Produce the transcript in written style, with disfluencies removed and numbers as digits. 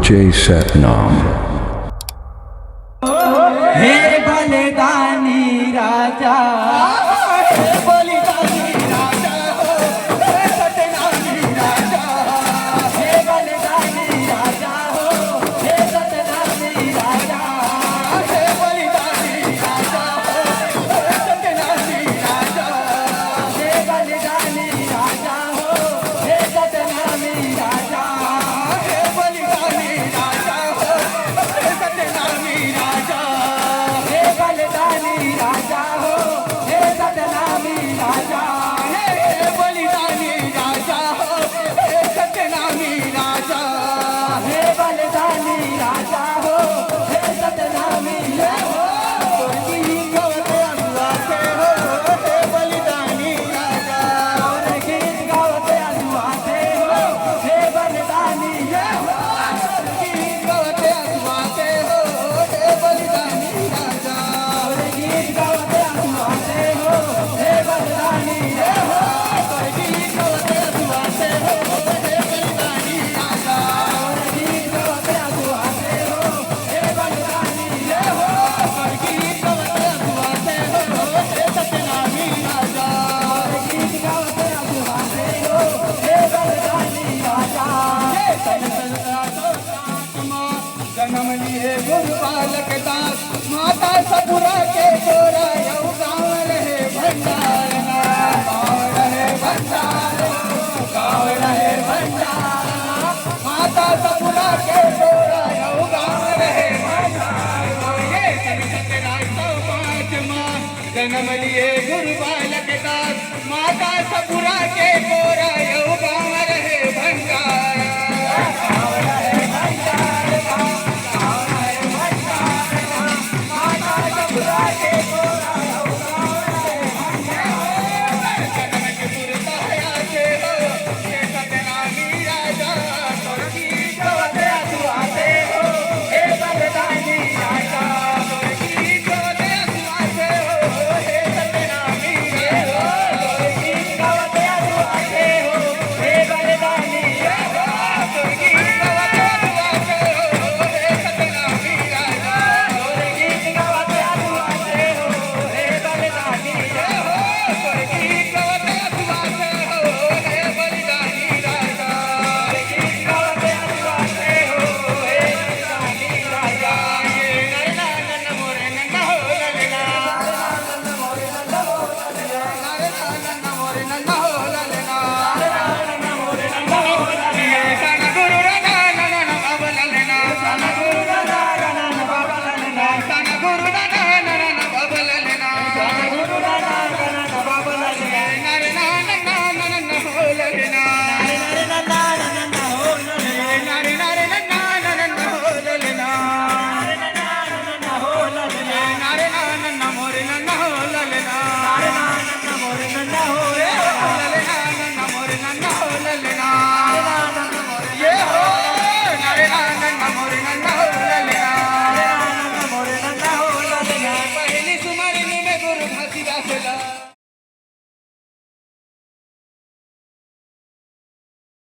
J. Satnam. हे बलिदानी राजा, हे बलिदानी राजा, हे सतनामी राजा, हे बलिदानी राजा, हे सतनामी राजा, हे बलिदानी राजा, हे सतनामी राजा, हे बलिदानी राजा, हे सतनामी राजा, हे बलिदानी राजा, हे सतनामी राजा, हे बलिदानी राजा हो, हे सतनामी राजा, हे बलिदानी राजा हो, हे सतनामी राजा, हे बलिदानी राजा हो, हे सतनामी राजा, स्वर्गीय गवत अनुवासे हो, हे बलिदानी राजा, गीत गावत अनुवासे हो, हे बलिदानी राजा, गीत गावत अनुवासे हो, हे बलिदानी राजा, गीत गावत अनुवासे हो, हे बलिदानी राजा, गीत गावत अनुवासे हो, हे बलिदानी राजा, गीत गावत अनुवासे हो, हे बलिदानी राजा, गीत गावत अनुवासे हो, हे सतनामी राजा, गीत गावत अनुवासे हो, हे बलिदानी राजा, हे सन आत्मा जन्म लिए गुरु बालक दास, माता सपुरा के गोरा यौ गाँव रहे भंडारना, गाँव रहे भंडारना, गाँव रहे भंडारना, माता सपुरा के गोरा यौ गाँव रहे भंडारना, ये सन 1705 जन्म लिए गुरु बालक दास, माता सपुरा के गोरा यौ गाँव